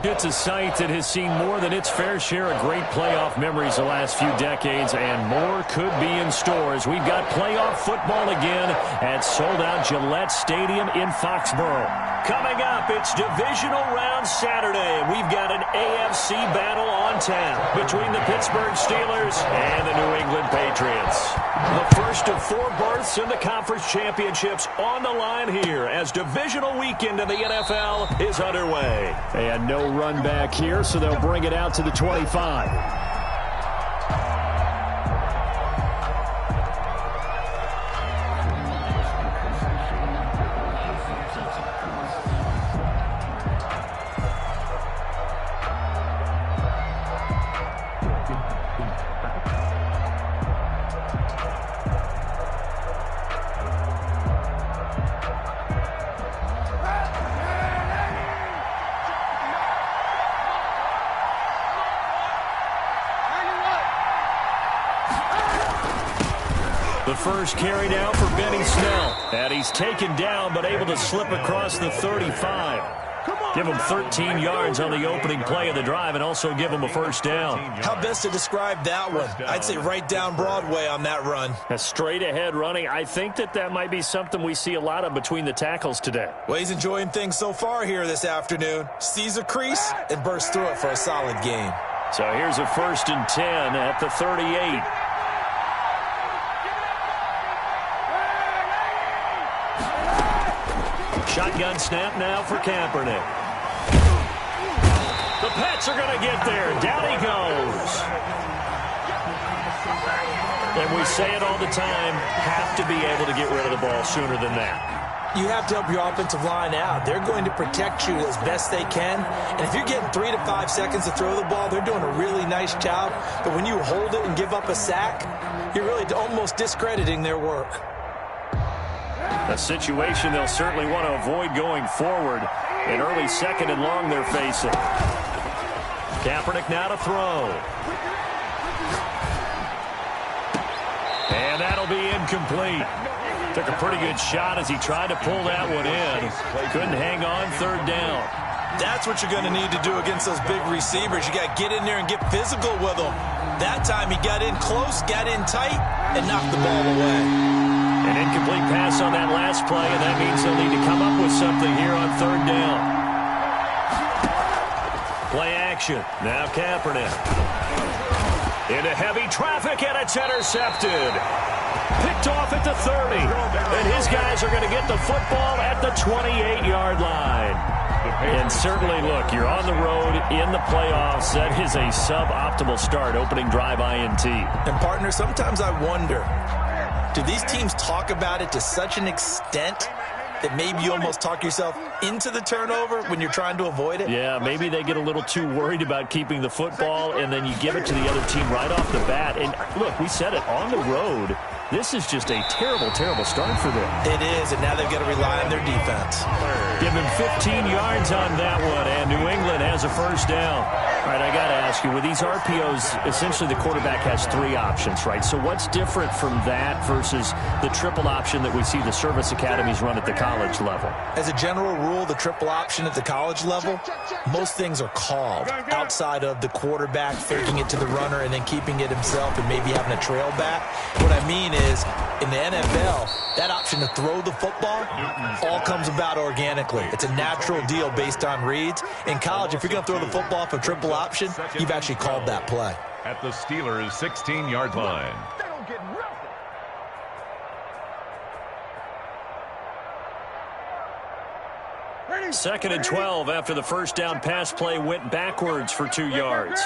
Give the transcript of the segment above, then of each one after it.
It's a site that has seen more than its fair share of great playoff memories the last few decades, and more could be in store as we've got playoff football again at sold-out Gillette Stadium in Foxborough. Coming up, it's divisional round Saturday, and we've got an AFC battle on tap between the Pittsburgh Steelers and the New England Patriots. The first of 4 berths in the conference championships on the line here as divisional weekend in the NFL is underway. And no run back here, so they'll bring it out to the 25. The first carry now for Benny Snell. And he's taken down but able to slip across the 35. Give him 13 yards on the opening play of the drive and also give him a first down. How best to describe that one? I'd say right down Broadway on that run. A straight ahead running. I think that might be something we see a lot of between the tackles today. Well, he's enjoying things so far here this afternoon. Sees a crease and bursts through it for a solid gain. So here's a 1st and 10 at the 38. Shotgun snap now for Kaepernick. The Pats are going to get there. Down he goes. And we say it all the time, have to be able to get rid of the ball sooner than that. You have to help your offensive line out. They're going to protect you as best they can. And if you're getting 3 to 5 seconds to throw the ball, they're doing a really nice job. But when you hold it and give up a sack, you're really almost discrediting their work. A situation they'll certainly want to avoid going forward. An early 2nd and long they're facing. Kaepernick now to throw. And that'll be incomplete. Took a pretty good shot as he tried to pull that one in. Couldn't hang on, 3rd down. That's what you're going to need to do against those big receivers. You got to get in there and get physical with them. That time he got in close, got in tight, and knocked the ball away. An incomplete pass on that last play, and that means they'll need to come up with something here on 3rd down. Play action. Now Kaepernick. Into heavy traffic, and it's intercepted. Picked off at the 30. And his guys are going to get the football at the 28-yard line. And certainly, look, you're on the road in the playoffs. That is a suboptimal start, opening drive INT. And, partner, sometimes I wonder, do these teams talk about it to such an extent that maybe you almost talk yourself into the turnover when you're trying to avoid it? Yeah, maybe they get a little too worried about keeping the football, and then you give it to the other team right off the bat. And, look, we said it, on the road, this is just a terrible, terrible start for them. It is, and now they've got to rely on their defense. Give him 15 yards on that one, and New England has a first down. All right, I got to ask you, with these RPOs, essentially the quarterback has 3 options, right? So what's different from that versus the triple option that we see the service academies run at the college level? As a general rule, the triple option at the college level, most things are called outside of the quarterback faking it to the runner and then keeping it himself and maybe having a trail back. What I mean is, in the NFL, that option to throw the football all comes about organically. It's a natural deal based on reads. In college, if you're going to throw the football for triple option, you've actually called that play. At the Steelers' 16-yard line. 2nd and 12 after the first down pass play went backwards for 2 yards.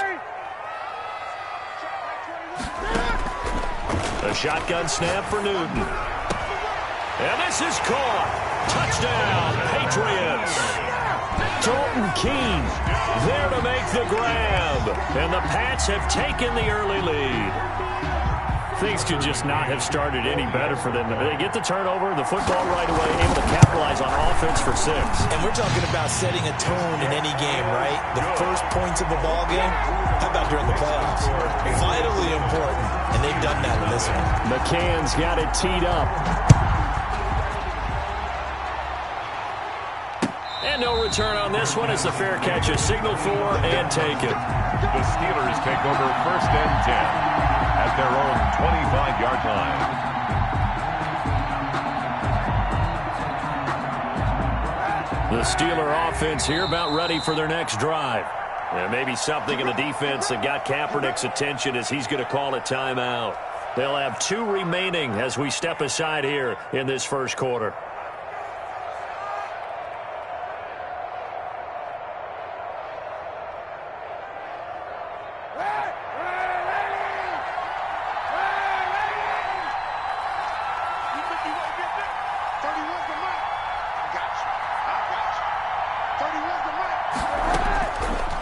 A shotgun snap for Newton. And this is caught. Touchdown, Patriots. Dalton Keene there to make the grab. And the Pats have taken the early lead. Things could just not have started any better for them. They get the turnover, the football right away, able to capitalize on offense for 6. And we're talking about setting a tone in any game, right? The first points of a ball game, how about during the playoffs? Vitally important, and they've done that in this one. McCann's got it teed up. And no return on this one as the fair catch is signaled for and taken. The Steelers take over 1st and 10 at their own 25-yard line. The Steeler offense here about ready for their next drive. And maybe something in the defense that got Kaepernick's attention as he's going to call a timeout. They'll have 2 remaining as we step aside here in this first quarter.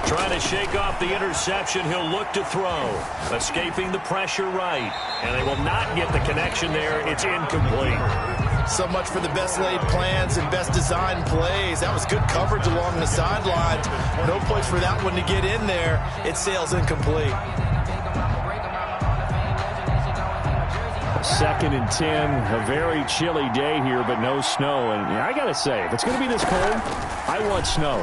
Trying to shake off the interception, he'll look to throw. Escaping the pressure right. And they will not get the connection there. It's incomplete. So much for the best laid plans and best designed plays. That was good coverage along the sidelines. No place for that one to get in there. It sails incomplete. 2nd and 10, a very chilly day here, but no snow. And I got to say, if it's going to be this cold, I want snow.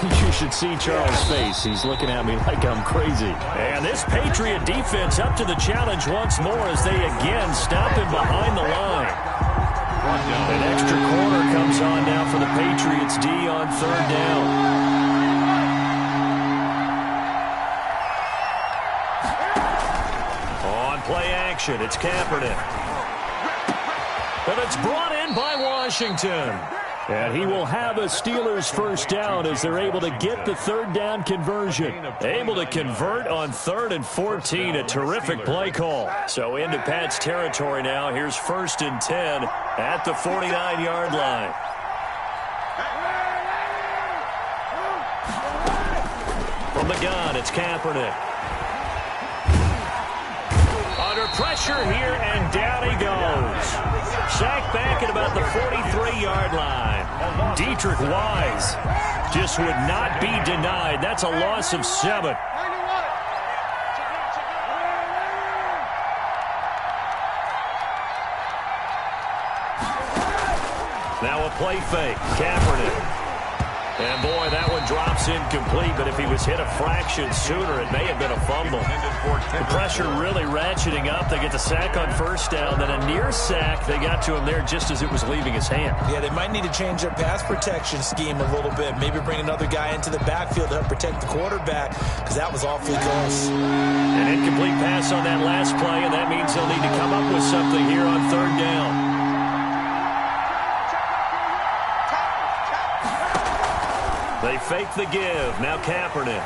You should see Charles' face. He's looking at me like I'm crazy. And this Patriot defense up to the challenge once more as they again stop him behind the line. An extra corner comes on now for the Patriots D on 3rd down. On play action, it's Kaepernick. But it's brought in by Washington. And he will have a Steelers 1st down as they're able to get the 3rd down conversion. Able to convert on 3rd and 14. A terrific play call. So into Pat's territory now. Here's 1st and 10 at the 49-yard line. From the gun, it's Kaepernick. Under pressure here, and down he goes. Sacked back at about the 43-yard line. Deatrich Wise just would not be denied. That's a loss of 7. Now a play fake. Kaepernick. And, boy, that one drops incomplete, but if he was hit a fraction sooner, it may have been a fumble. The pressure really ratcheting up. They get the sack on 1st down, then a near sack. They got to him there just as it was leaving his hand. Yeah, they might need to change their pass protection scheme a little bit. Maybe bring another guy into the backfield to help protect the quarterback, because that was awfully close. An incomplete pass on that last play, and that means they'll need to come up with something here on 3rd down. They fake the give. Now Kaepernick.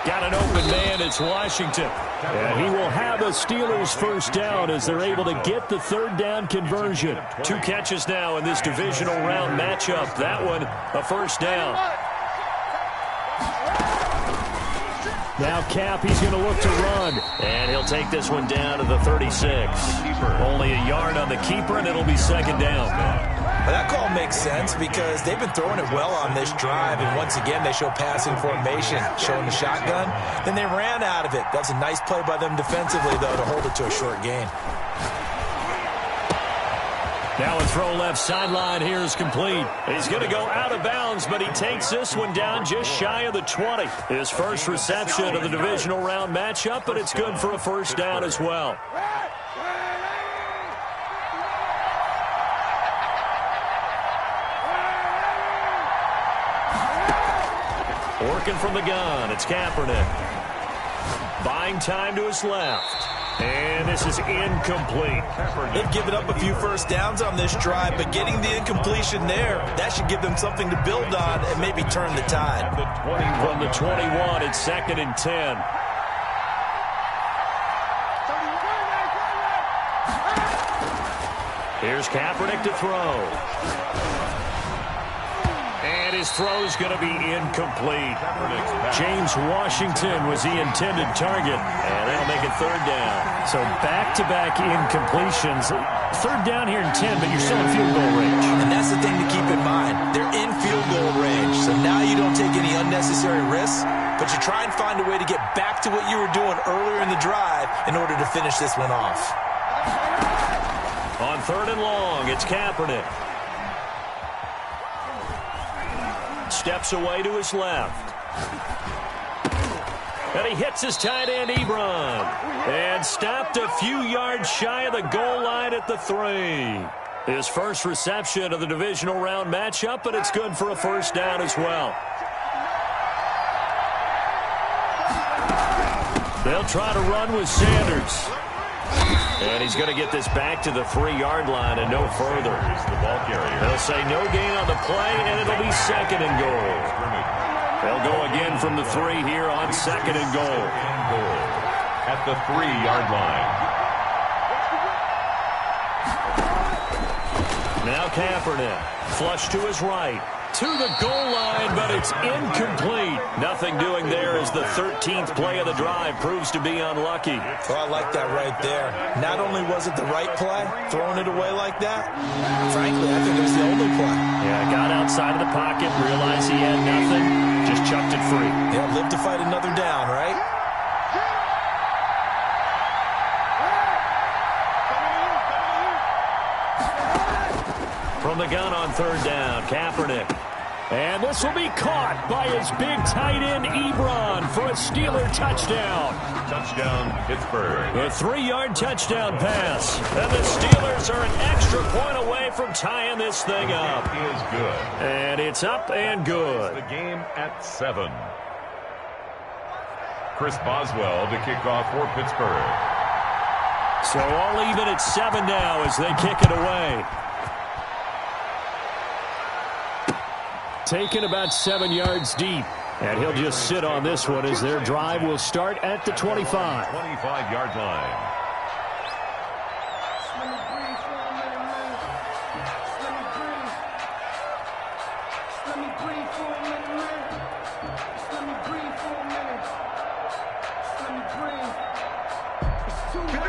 Got an open man. It's Washington. And he will have a Steelers 1st down as they're able to get the 3rd down conversion. 2 catches now in this divisional round matchup. That one, a 1st down. Now Cap, he's going to look to run. And he'll take this one down to the 36. Only a yard on the keeper, and it'll be 2nd down. Well, that call makes sense because they've been throwing it well on this drive, and once again they show passing formation, showing the shotgun. Then they ran out of it. That's a nice play by them defensively, though, to hold it to a short gain. Now a throw left sideline here is complete. He's going to go out of bounds, but he takes this one down just shy of the 20. His first reception of the divisional round matchup, but it's good for a 1st down as well. Working from the gun, it's Kaepernick. Buying time to his left. And this is incomplete. They've given up a few 1st downs on this drive, but getting the incompletion there, that should give them something to build on and maybe turn the tide. From the 21, it's 2nd and 10. Here's Kaepernick to throw. And his throw's going to be incomplete. James Washington was the intended target, and that'll make it 3rd down. So back-to-back incompletions. 3rd down here in 10, but you're still in field goal range. And that's the thing to keep in mind. They're in field goal range, so now you don't take any unnecessary risks, but you try and find a way to get back to what you were doing earlier in the drive in order to finish this one off. On 3rd and long, it's Kaepernick. Steps away to his left. And he hits his tight end, Ebron. And stopped a few yards shy of the goal line at the 3. His first reception of the divisional round matchup, but it's good for a first down as well. They'll try to run with Sanders. And he's going to get this back to the 3-yard line and no further. The ball carrier. They'll say no gain on the play, and it'll be 2nd and goal. They'll go again from the 3 here on 2nd and goal. At the 3-yard line. Now Kaepernick, flush to his right, to the goal line, but it's incomplete. Nothing doing there as the 13th play of the drive proves to be unlucky. Well, I like that right there. Not only was it the right play, throwing it away like that, frankly, I think it was the only play. Yeah, got outside of the pocket, realized he had nothing, just chucked it free. Yeah, live to fight another down, right? From the gun on 3rd down, Kaepernick. And this will be caught by his big tight end, Ebron, for a Steeler touchdown. Touchdown, Pittsburgh. A 3-yard touchdown pass. And the Steelers are an extra point away from tying this thing up. It is good. And it's up and good. The game at 7. Chris Boswell to kick off for Pittsburgh. So all even at 7 now as they kick it away. Taken about 7 yards deep. And he'll just sit on this one as their drive will start at the 25. 25-yard line.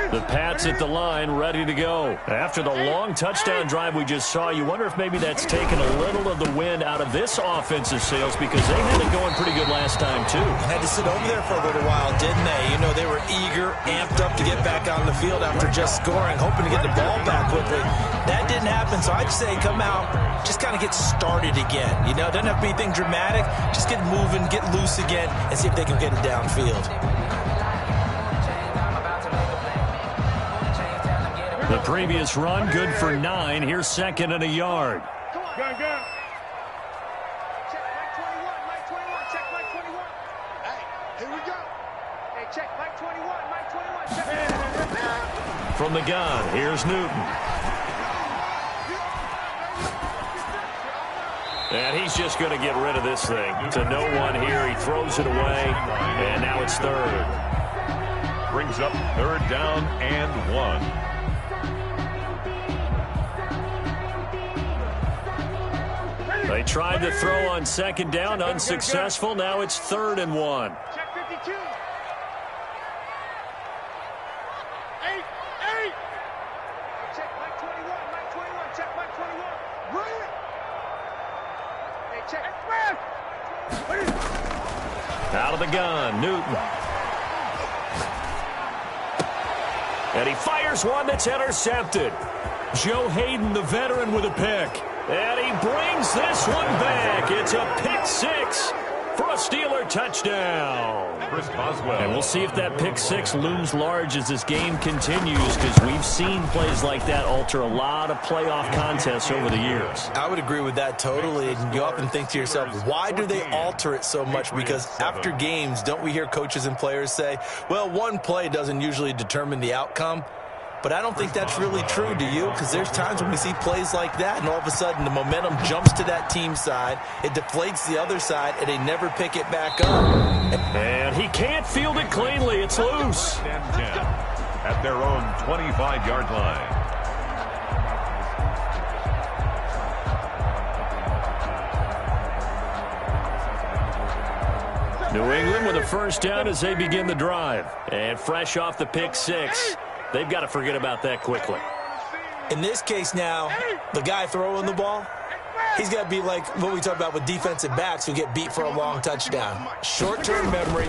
The Pats at the line, ready to go. After the long touchdown drive we just saw, you wonder if maybe that's taken a little of the wind out of this offensive sails because they had it going pretty good last time, too. Had to sit over there for a little while, didn't they? You know, they were eager, amped up to get back on the field after just scoring, hoping to get the ball back quickly. That didn't happen, so I'd say come out, just kind of get started again. You know, doesn't have to be anything dramatic. Just get moving, get loose again, and see if they can get it downfield. The previous run, good for 9. Here's 2nd and a yard. Go. Check Mike 21. Check Mike 21. Hey, here we go. Hey, check Mike 21. Mike 21. Check. From the gun, here's Newton. And he's just going to get rid of this thing. To no one here. He throws it away, and now it's 3rd. Brings up 3rd down and 1. They tried to throw on 2nd down, unsuccessful. Now it's 3rd and 1. Check 52. 8. Check Mike 21. Mike 21. Check Mike 21. Run it. Hey, check. Out of the gun, Newton. And he fires one that's intercepted. Joe Hayden, the veteran, with a pick. And he brings this one back. It's a pick 6 for a Steeler touchdown. Chris Boswell. And we'll see if that pick 6 looms large as this game continues, because we've seen plays like that alter a lot of playoff contests over the years. I would agree with that totally. And you often think to yourself, why do they alter it so much? Because after games, don't we hear coaches and players say, well, one play doesn't usually determine the outcome? But I don't think that's really true, do you? Because there's times when we see plays like that, and all of a sudden the momentum jumps to that team side, it deflates the other side, and they never pick it back up. And he can't field it cleanly. It's loose. At their own 25-yard line. New England with a first down as they begin the drive. And fresh off the pick 6. They've got to forget about that quickly. In this case now, the guy throwing the ball, he's got to be like what we talk about with defensive backs who get beat for a long touchdown. Short-term memory,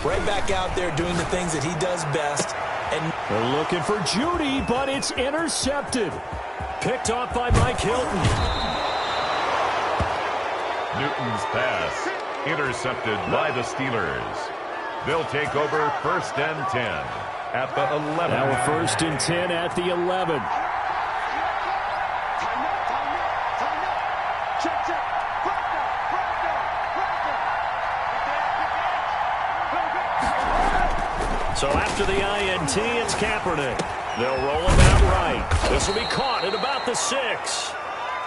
right back out there doing the things that he does best. And they're looking for Judy, but it's intercepted. Picked off by Mike Hilton. Newton's pass intercepted by the Steelers. They'll take over 1st and 10 at the 11. Now we're 1st and 10 at the 11. So after the INT, it's Kaepernick. They'll roll him out right. This will be caught at about the 6.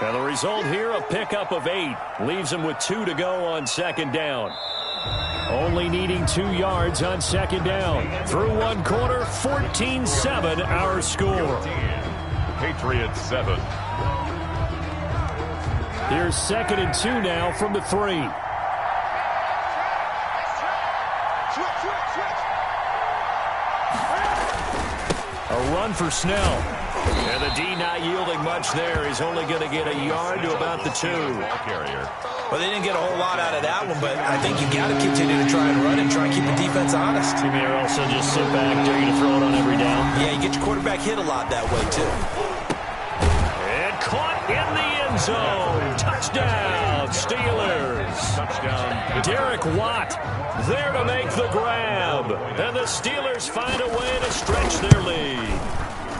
And the result here, a pickup of 8. Leaves him with 2 to go on 2nd down. Only needing 2 yards on 2nd down. Through 1 quarter, 14-7 our score. Patriots 7. Here's 2nd and 2 now from the 3. A run for Snell. And the D not yielding much there. He's only going to get a yard to about the 2. Carrier. Well, they didn't get a whole lot out of that one, but I think you got to continue to try and run and try and keep the defense honest. You may also just sit back, dare you to throw it on every down. Yeah, you get your quarterback hit a lot that way, too. And caught in the end zone. Touchdown, Steelers. Touchdown. Derek Watt there to make the grab. And the Steelers find a way to stretch their lead.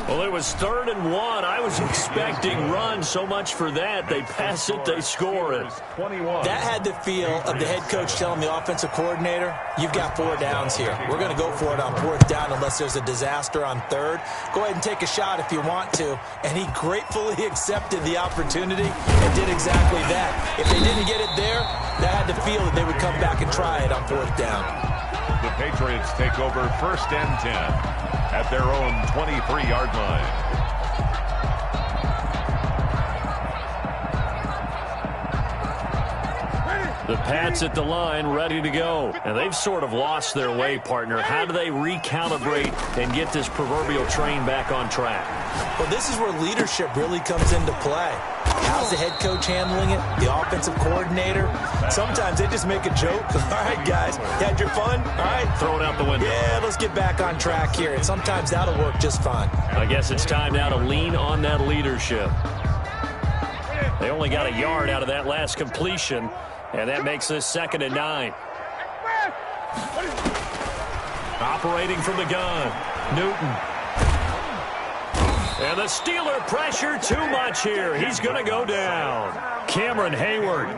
Well, it was 3rd and 1. I was expecting run. So much for that. They pass it, they score it. 21. That had the feel of the head coach telling the offensive coordinator, you've got 4 downs here. We're going to go for it on 4th down unless there's a disaster on 3rd. Go ahead and take a shot if you want to. And he gratefully accepted the opportunity and did exactly that. If they didn't get it there, that had the feel that they would come back and try it on 4th down. The Patriots take over 1st and 10 at their own 23-yard line. The Pats at the line, ready to go. And they've sort of lost their way, partner. How do they recalibrate and get this proverbial train back on track? Well, this is where leadership really comes into play. How's the head coach handling it? The offensive coordinator? Sometimes they just make a joke. All right, guys, you had your fun? All right. Throw it out the window. Yeah, let's get back on track here. And sometimes that'll work just fine. I guess it's time now to lean on that leadership. They only got a yard out of that last completion, and that makes this 2nd and 9. Operating from the gun, Newton. And the Steeler pressure too much here. He's going to go down. Cameron Hayward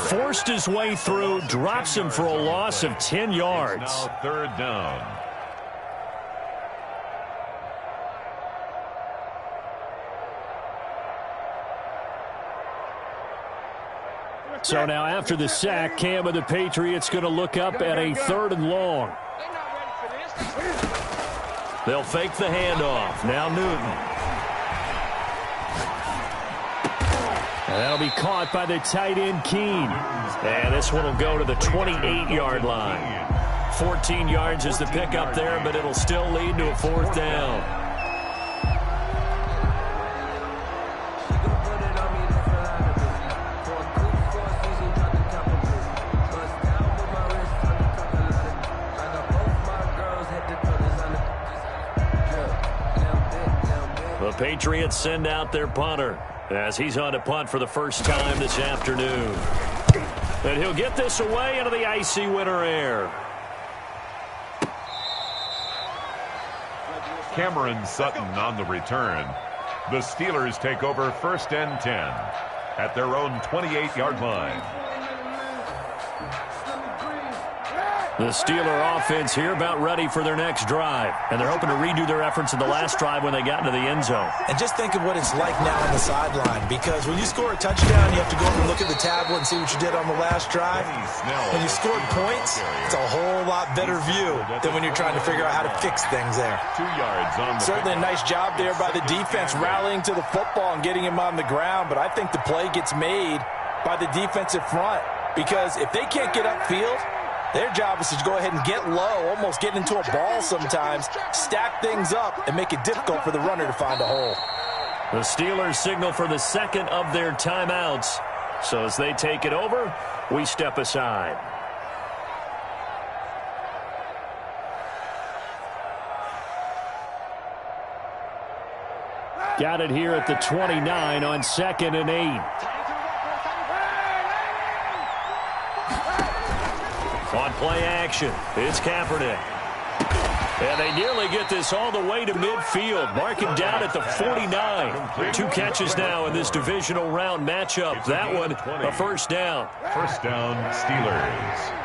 forced his way through, drops him for a loss of 10 yards. Now 3rd down. So now after the sack, Cam of the Patriots going to look up at a 3rd and long. They'll fake the handoff. Now Newton. And that'll be caught by the tight end, Keene. And this one will go to the 28-yard line. 14 yards is the pickup there, but it'll still lead to a 4th down. The Patriots send out their punter as he's on to punt for the first time this afternoon. And he'll get this away into the icy winter air. Cameron Sutton on the return. The Steelers take over 1st and 10 at their own 28-yard line. The Steeler offense here about ready for their next drive. And they're hoping to redo their efforts in the last drive when they got into the end zone. And just think of what it's like now on the sideline, because when you score a touchdown, you have to go over and look at the tablet and see what you did on the last drive. When you scored points, it's a whole lot better view than when you're trying to figure out how to fix things there. 2 yards on the Certainly a nice job there by the defense rallying to the football and getting him on the ground, but I think the play gets made by the defensive front, because if they can't get upfield, their job is to go ahead and get low, almost get into a ball sometimes, stack things up, and make it difficult for the runner to find a hole. The Steelers signal for the 2nd of their timeouts. So as they take it over, we step aside. Got it here at the 29 on 2nd and 8. On play action, it's Kaepernick. And they nearly get this all the way to midfield. Mark him down at the 49. 2 catches now in this divisional round matchup. That one, a first down. First down, Steelers.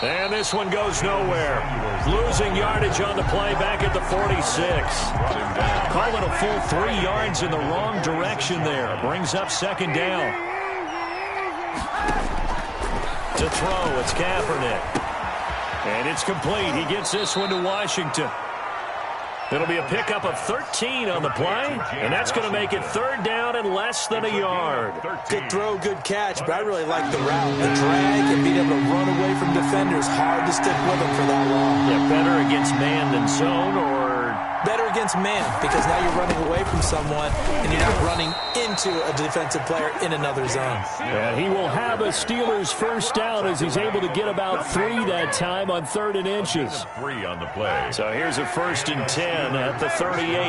And this one goes nowhere. Losing yardage on the play back at the 46. Call it a full 3 yards in the wrong direction there. Brings up second down. To throw, it's Kaepernick. And it's complete. He gets this one to Washington. It'll be a pickup of 13 on the play, and that's going to make it third down and less than a yard. Good throw, good catch, but I really like the route. The drag and being able to run away from defenders, hard to stick with them for that long. Yeah, better against man than zone, or better against man, because now you're running away from someone and you're not running into a defensive player in another zone. Yeah, he will have a Steelers first down as he's able to get about 3 that time on 3rd and inches. 3 on the play. So here's a 1st and 10 at the 38.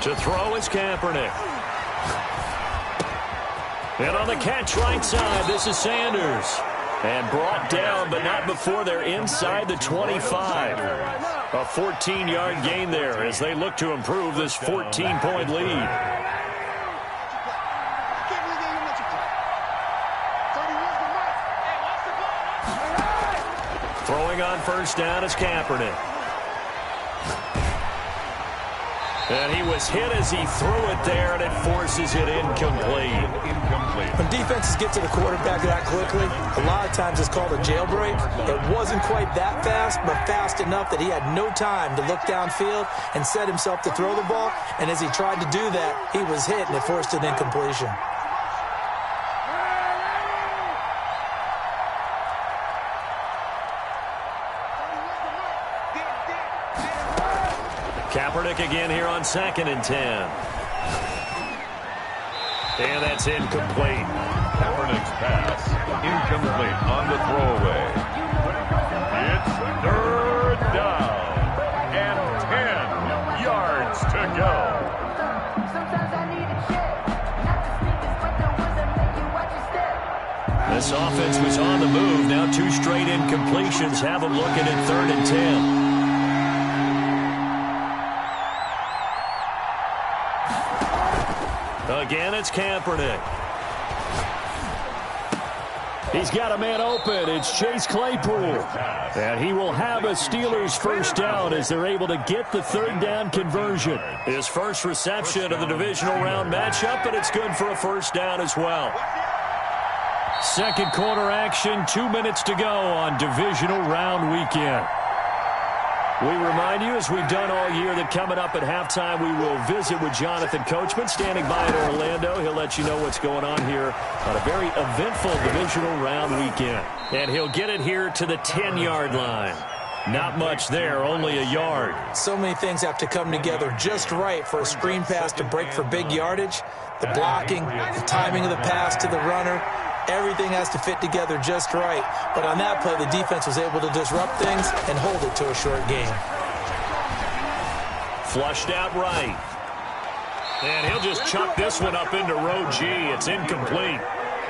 To throw is Kaepernick. And on the catch right side, this is Sanders. And brought down, but not before they're inside the 25. A 14-yard gain there as they look to improve this 14-point lead. Throwing on first down is Kaepernick. And he was hit as he threw it there, and it forces it incomplete. When defenses get to the quarterback that quickly, a lot of times it's called a jailbreak. It wasn't quite that fast, but fast enough that he had no time to look downfield and set himself to throw the ball. And as he tried to do that, he was hit, and it forced an incompletion. Kaepernick again here on 2nd and 10. And that's incomplete. Kaepernick's pass incomplete on the throwaway. It's 3rd down and 10 yards to go. This offense was on the move. Now 2 straight incompletions have them looking at 3rd and 10. Again, it's Kaepernick. He's got a man open. It's Chase Claypool. And he will have a Steelers first down as they're able to get the 3rd down conversion. His first reception of the divisional round matchup, but it's good for a first down as well. Second quarter action, 2 minutes to go on divisional round weekend. We remind you, as we've done all year, that coming up at halftime, we will visit with Jonathan Coachman, standing by in Orlando. He'll let you know what's going on here on a very eventful divisional round weekend. And he'll get it here to the 10-yard line. Not much there, only a yard. So many things have to come together just right for a screen pass to break for big yardage. The blocking, the timing of the pass to the runner, everything has to fit together just right. But on that play, the defense was able to disrupt things and hold it to a short game. Flushed out right. And he'll just chuck this one up into row G. It's incomplete.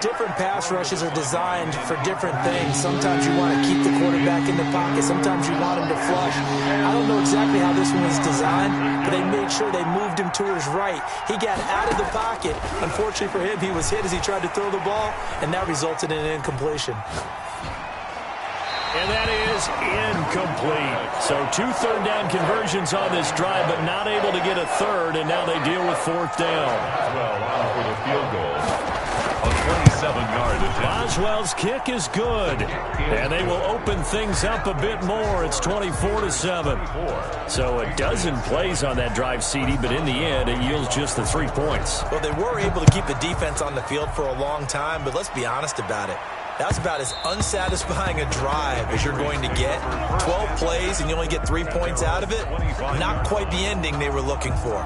Different pass rushes are designed for different things. Sometimes you want to keep the quarterback in the pocket. Sometimes you want him to flush. I don't know exactly how this one was designed, but they made sure they moved him to his right. He got out of the pocket. Unfortunately for him, he was hit as he tried to throw the ball, and that resulted in an incompletion. And that is incomplete. So 2 third down conversions on this drive, but not able to get a third, and now they deal with 4th down. Well, on for the field goal. A 27-yard attempt. Boswell's kick is good, and they will open things up a bit more. It's 24-7. So a dozen plays on that drive, CD, but in the end, it yields just the 3 points. Well, they were able to keep the defense on the field for a long time, but let's be honest about it. That's about as unsatisfying a drive as you're going to get. 12 plays and you only get 3 points out of it. Not quite the ending they were looking for.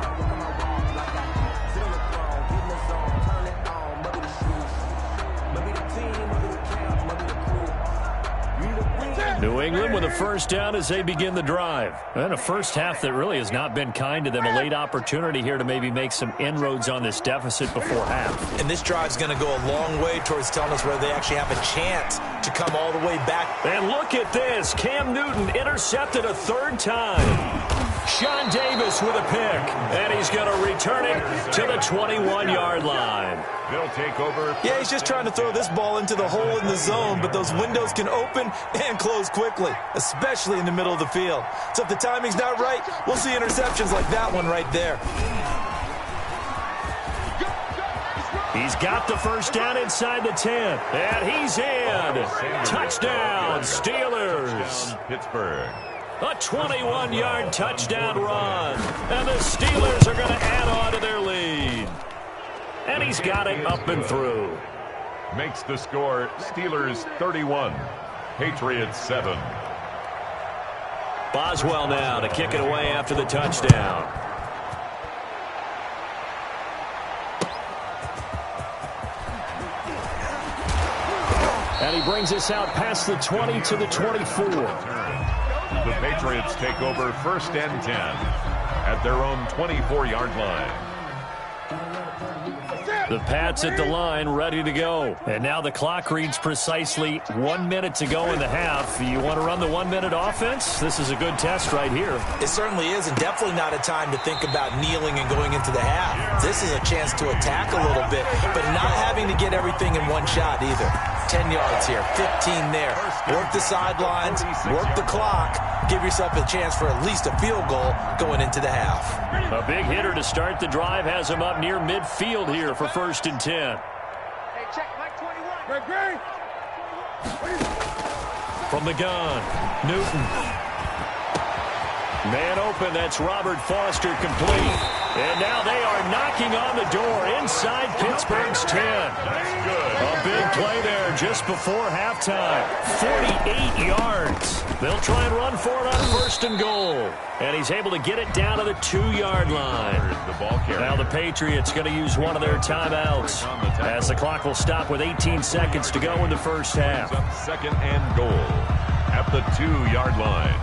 New England with a first down as they begin the drive. And a first half that really has not been kind to them. A late opportunity here to maybe make some inroads on this deficit before half. And this drive's going to go a long way towards telling us whether they actually have a chance to come all the way back. And look at this. Cam Newton intercepted a third time. Sean Davis with a pick. And he's going to return it to the 21-yard line. They'll take over. Yeah, he's just trying to throw this ball into the hole in the zone, but those windows can open and close quickly, especially in the middle of the field. So if the timing's not right, we'll see interceptions like that one right there. He's got the first down inside the 10, and he's in. Touchdown, Steelers. Pittsburgh. A 21-yard touchdown run, and the Steelers are going to add on to their lead. And he's got it up and through. Makes the score Steelers 31, Patriots 7. Boswell now to kick it away after the touchdown. And he brings us out past the 20 to the 24. The Patriots take over first and 10 at their own 24-yard line. The Pats at the line, ready to go. And now the clock reads precisely 1 minute to go in the half. You want to run the 1 minute offense? This is a good test right here. It certainly is, and definitely not a time to think about kneeling and going into the half. This is a chance to attack a little bit, but not having to get everything in one shot either. 10 yards here, 15 there. Work the sidelines, work the clock. Give yourself a chance for at least a field goal going into the half. A big hitter to start the drive has him up near midfield here for first and 10. Hey, check, Mike 21. From the gun, Newton. Man open, that's Robert Foster complete. And now they are knocking on the door inside Pittsburgh's 10. That's good. A big play there just before halftime. 48 yards. They'll try and run for it on first and goal. And he's able to get it down to the 2-yard line. The ball carrier. Now the Patriots going to use one of their timeouts as the clock will stop with 18 seconds to go in the first half. Up second and goal at the 2-yard line.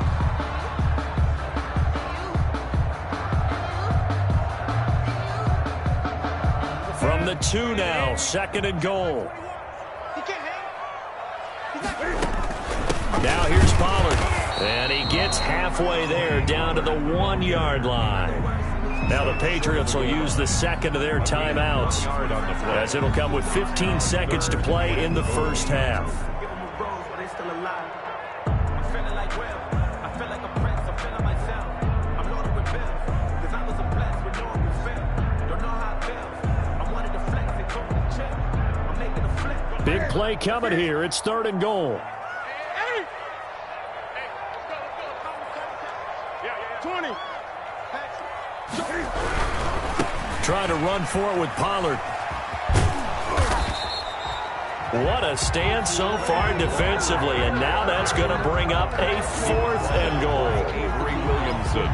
From the 2 now, second and goal. Now here's Pollard. And he gets halfway there down to the 1-yard line. Now the Patriots will use the second of their timeouts as it'll come with 15 seconds to play in the first half. Big play coming here. It's third and goal. 20. Trying to run for it with Pollard. What a stand so far defensively, and now that's going to bring up a fourth and goal. Avery Williamson.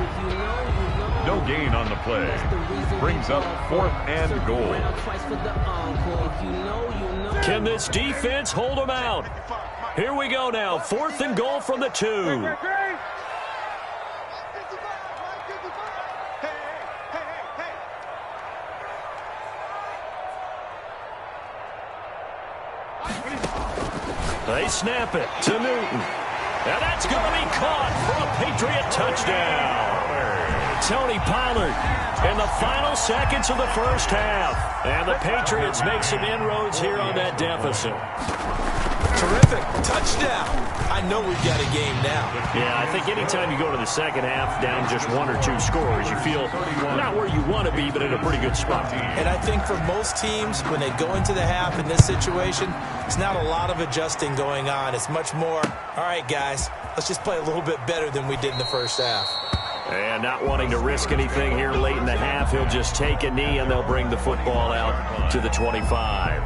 No gain on the play. Brings up fourth and goal. Can this defense hold them out? Here we go now. Fourth and goal from the 2. They snap it to Newton. And that's going to be caught for a Patriot touchdown. Tony Pollard in the final seconds of the first half. And the Patriots make some inroads here on that deficit. Terrific. Touchdown. I know we've got a game now. Yeah, I think anytime you go to the second half down just 1 or 2 scores, you feel not where you want to be, but in a pretty good spot. And I think for most teams, when they go into the half in this situation, it's not a lot of adjusting going on. It's much more, all right, guys, let's just play a little bit better than we did in the first half. And not wanting to risk anything here late in the half, he'll just take a knee, and they'll bring the football out to the 25.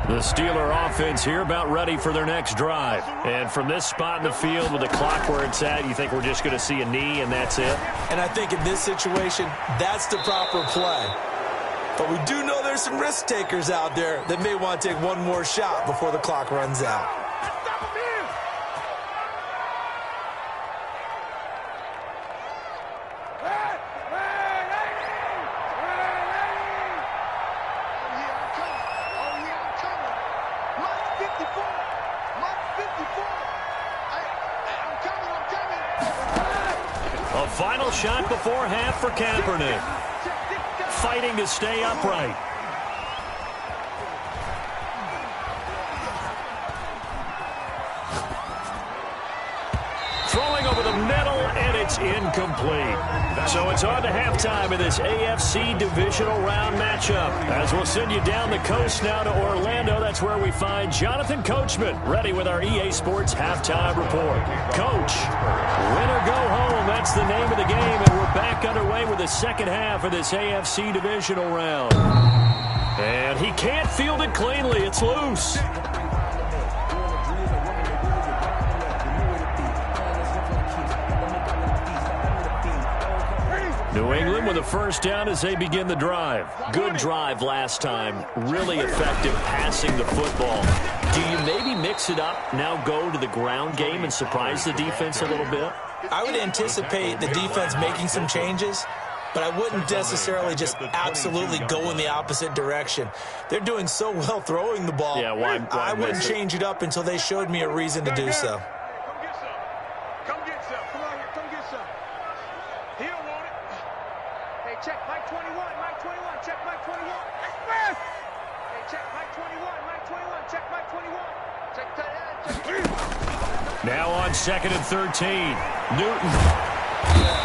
The Steeler offense here about ready for their next drive. And from this spot in the field with the clock where it's at, you think we're just going to see a knee and that's it? And I think in this situation, that's the proper play. But we do know there's some risk takers out there that may want to take one more shot before the clock runs out. A final shot before half for Kaepernick. Fighting to stay upright. Throwing over the middle, and it's incomplete. So it's on to halftime in this AFC divisional round matchup. As we'll send you down the coast now to Orlando, that's where we find Jonathan Coachman, ready with our EA Sports halftime report. Coach, win or go home, that's the name of the game, and we're back underway with the second half of this AFC divisional round. And he can't field it cleanly. It's loose. New England with a first down as they begin the drive. Good drive last time. Really effective passing the football. Do you maybe mix it up, now go to the ground game and surprise the defense a little bit? I would anticipate the defense making some changes, but I wouldn't necessarily just absolutely go in the opposite direction. They're doing so well throwing the ball. Yeah, why I wouldn't change it up until they showed me a reason to do so. Come get some. Come on here. Come get some. He don't want it. Hey, check Mike 21. Mike 21. Check Mike 21. Express. Hey, check Mike 21. Mike 21. Check Mike 21. Check tight end. Check. Now on second and 13. Newton.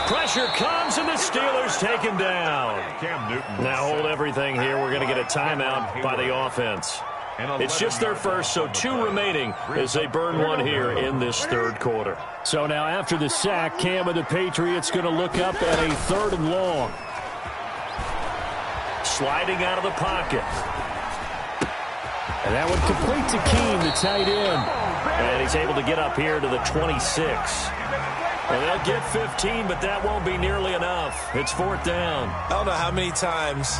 Pressure comes, and the Steelers take him down. Cam Newton. Now hold everything here. We're going to get a timeout by the offense. It's just their first, so 2 remaining as they burn one here in this third quarter. So now after the sack, Cam of the Patriots going to look up at a 3rd and long. Sliding out of the pocket. And that one complete to Keene, the tight end. And he's able to get up here to the 26. And they'll get 15, but that won't be nearly enough. It's 4th down. I don't know how many times,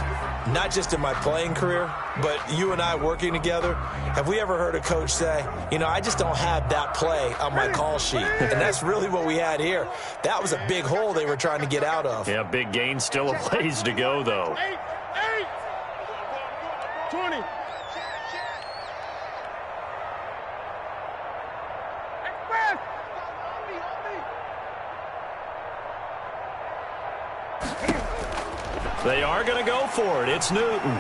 not just in my playing career, but you and I working together, have we ever heard a coach say, you know, I just don't have that play on my call sheet. And that's really what we had here. That was a big hole they were trying to get out of. Yeah, big gain, still a ways to go, though. 20. They are going to go for it. It's Newton.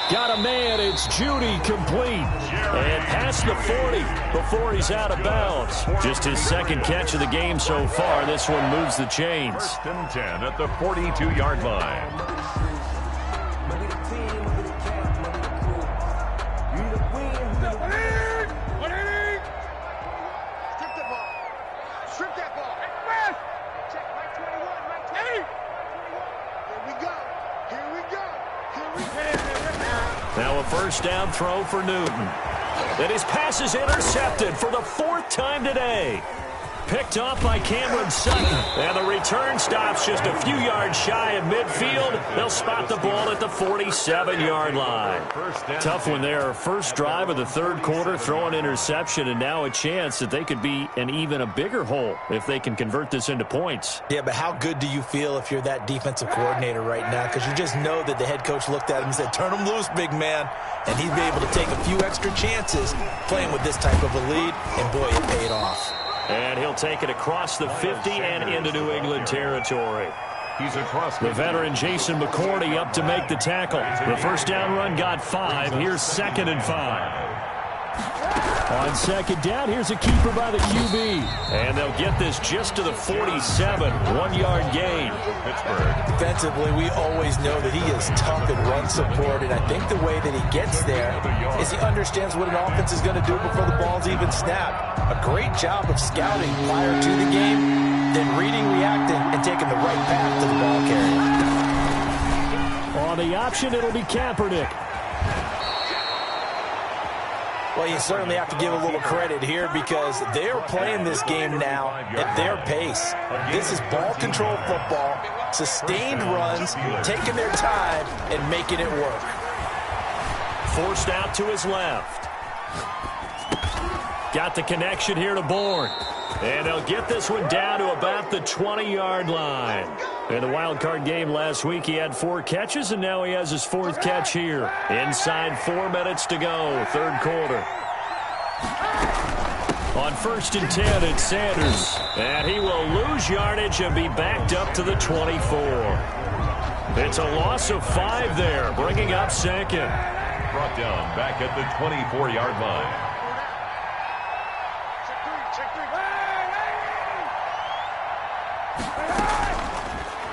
Got a man. It's Judy complete. And past the 40 before he's out of bounds. Just his second catch of the game so far. This one moves the chains. 1st and 10 at the 42-yard line. Now a first down throw for Newton. And his pass is intercepted for the 4th time today. Picked off by Cameron Sutton. And the return stops just a few yards shy of midfield. They'll spot the ball at the 47-yard line. Tough one there. First drive of the third quarter, throw an interception, and now a chance that they could be in even a bigger hole if they can convert this into points. Yeah, but how good do you feel if you're that defensive coordinator right now? Because you just know that the head coach looked at him and said, turn him loose, big man. And he'd be able to take a few extra chances playing with this type of a lead, and boy, it paid off. And he'll take it across the 50 and into New England territory. He's across the veteran Jason McCourty up to make the tackle. The first down run got 5. Here's 2nd and 5. On second down, here's a keeper by the QB. And they'll get this just to the 47. 1-yard gain. Pittsburgh. Defensively, we always know that he is tough in run support, and I think the way that he gets there is he understands what an offense is going to do before the ball's even snapped. A great job of scouting prior to the game, then reading, reacting, and taking the right path to the ball carrier. On the option, it'll be Kaepernick. Well, you certainly have to give a little credit here because they are playing this game now at their pace. This is ball control football, sustained runs, taking their time and making it work. Forced out to his left. Got the connection here to Bourne. And they'll get this one down to about the 20-yard line. In the wild card game last week, he had 4 catches, and now he has his 4th catch here. Inside 4 minutes to go, third quarter. On 1st and 10, it's Sanders. And he will lose yardage and be backed up to the 24. It's a loss of 5 there, bringing up 2nd. Brought down back at the 24-yard line.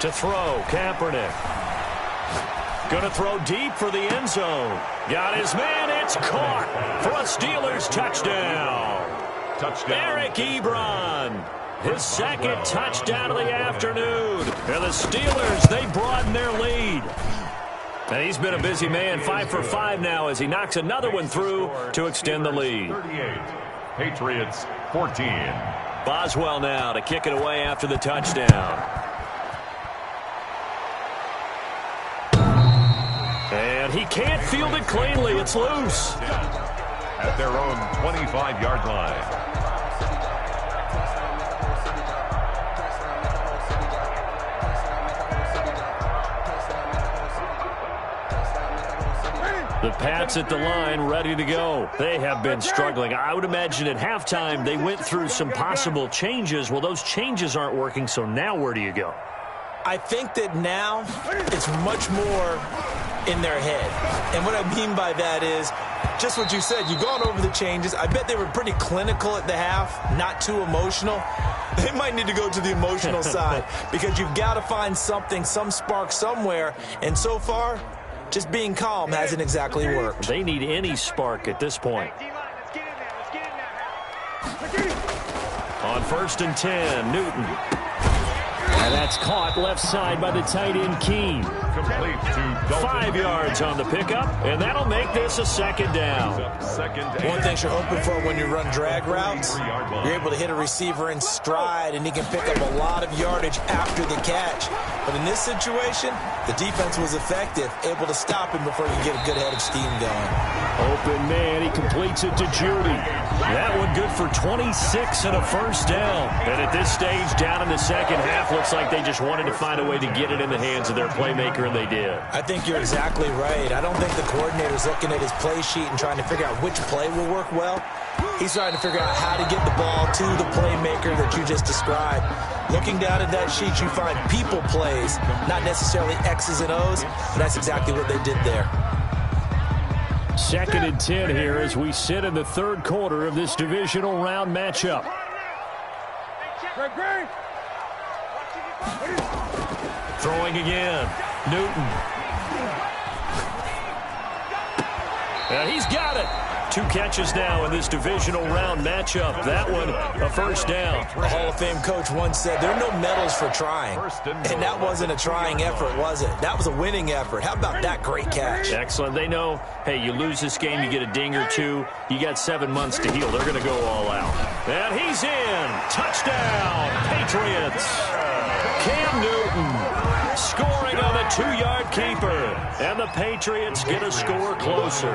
To throw, Kaepernick. Going to throw deep for the end zone. Got his man, it's caught for a Steelers touchdown. Eric Ebron, his 2nd touchdown of the afternoon. And the Steelers, they broaden their lead. And he's been a busy man, 5 for 5 now as he knocks another one through to extend the lead. 38, Patriots 14. Boswell now to kick it away after the touchdown. And he can't field it cleanly. It's loose. At their own 25-yard line. The Pats at the line ready to go. They have been struggling. I would imagine at halftime they went through some possible changes. Well, those changes aren't working, so now where do you go? I think that now it's much more in their head. And what I mean by that is just what you said. You've gone over the changes. I bet they were pretty clinical at the half, not too emotional. They might need to go to the emotional side because you've got to find something, some spark somewhere. And so far, just being calm hasn't exactly worked. They need any spark at this point. On 1st and 10, Newton. And that's caught left side by the tight end, Keene. Complete to Dalton. 5 yards on the pickup, and that'll make this a 2nd down. One thing you're hoping for when you run drag routes, you're able to hit a receiver in stride, and he can pick up a lot of yardage after the catch. But in this situation, the defense was effective, able to stop him before he could get a good head of steam going. Open man, he completes it to Judy. That one good for 26 and a 1st down. And at this stage, down in the second half, looks like they just wanted to find a way to get it in the hands of their playmaker, and they did. I think you're exactly right. I don't think the coordinator's looking at his play sheet and trying to figure out which play will work well. He's trying to figure out how to get the ball to the playmaker that you just described. Looking down at that sheet, you find people plays, not necessarily X's and O's, but that's exactly what they did there. 2nd and 10 here as we sit in the third quarter of this divisional round matchup. Throwing again. Newton. And he's got it. 2 catches now in this divisional round matchup. That one, a 1st down. A Hall of Fame coach once said, there are no medals for trying. And that wasn't a trying effort, was it? That was a winning effort. How about that great catch? Excellent. They know, hey, you lose this game, you get a ding or 2. You got 7 months to heal. They're going to go all out. And he's in. Touchdown, Patriots. Cam Newton scoring on the 2-yard keeper. And the Patriots get a score closer.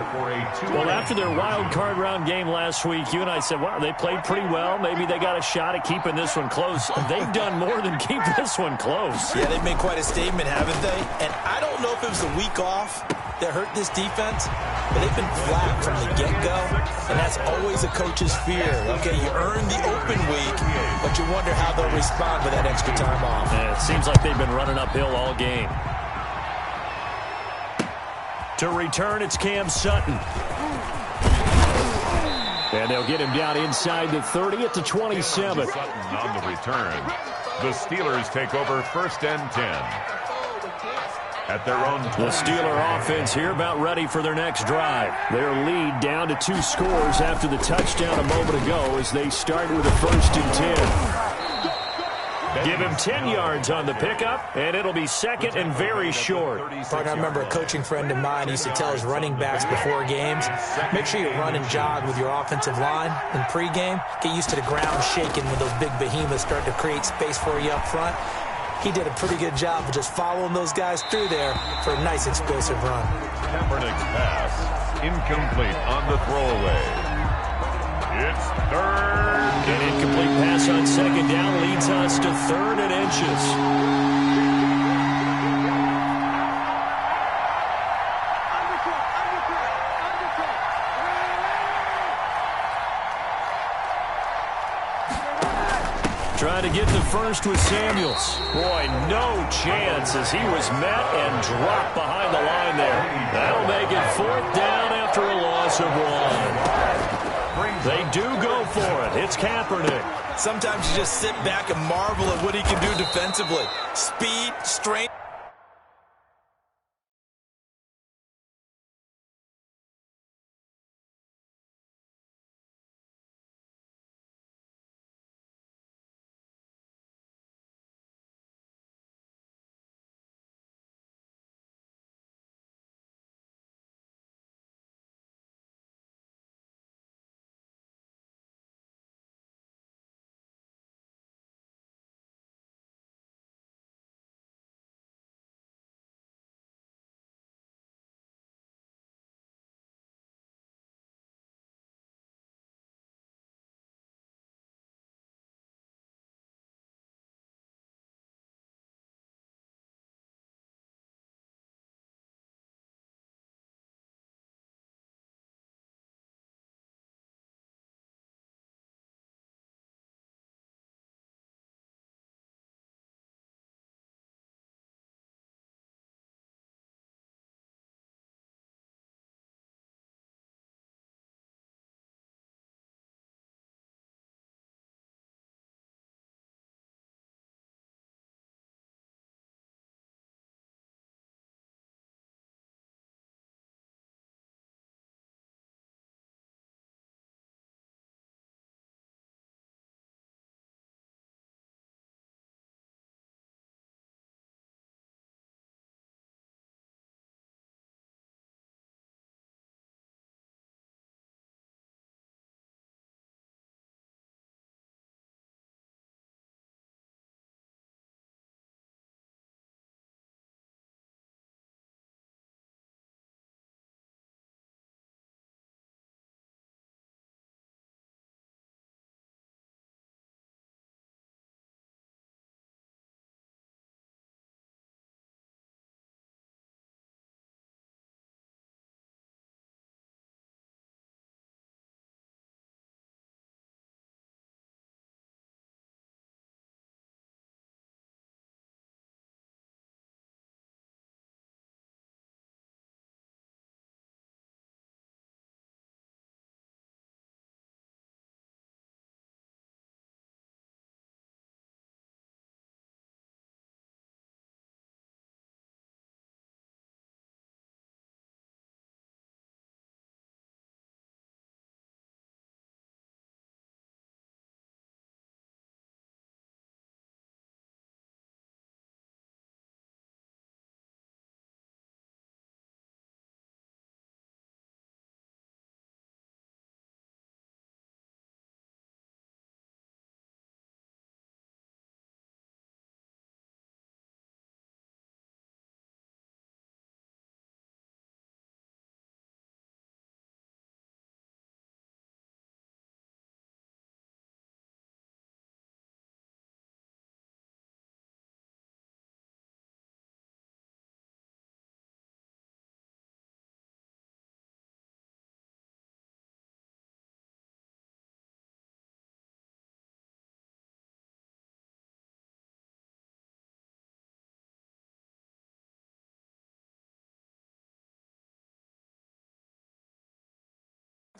Well, after their wild card round game last week, you and I said, wow, they played pretty well. Maybe they got a shot at keeping this one close. They've done more than keep this one close. Yeah, they've made quite a statement, haven't they? And I don't know if it was the week off that hurt this defense, but they've been flat from the get-go, and that's always a coach's fear. Okay, you earn the open week, but you wonder how they'll respond with that extra time off. Yeah, it seems like they've been running uphill all game. To return, it's Cam Sutton. And they'll get him down inside the 30 at the 27. Sutton on the return. The Steelers take over 1st and 10. At their own 20. The Steeler offense here about ready for their next drive. Their lead down to 2 scores after the touchdown a moment ago as they start with a 1st and 10. Give him 10 yards on the pickup, and it'll be second and very short. I remember a coaching friend of mine used to tell his running backs before games, make sure you run and jog with your offensive line in pregame. Get used to the ground shaking when those big behemoths start to create space for you up front. He did a pretty good job of just following those guys through there for a nice explosive run. Kaepernick's pass incomplete on the throwaway. It's third. An incomplete pass on second down leads us to third and inches. Trying to get the first with Samuels. Boy, no chance as he was met and dropped behind the line there. That'll make it fourth down after a loss of one. They do go for it. It's Kaepernick. Sometimes you just sit back and marvel at what he can do defensively. Speed, strength.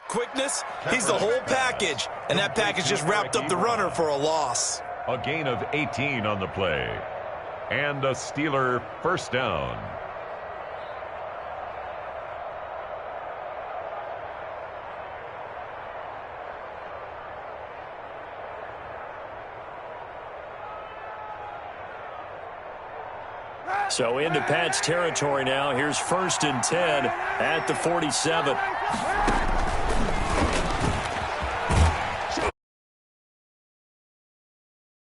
Quickness, he's the whole package, and that package just wrapped up the runner for a loss. A gain of 18 on the play, and a Steeler first down. So into Pat's territory now. Here's 1st and 10 at the 47.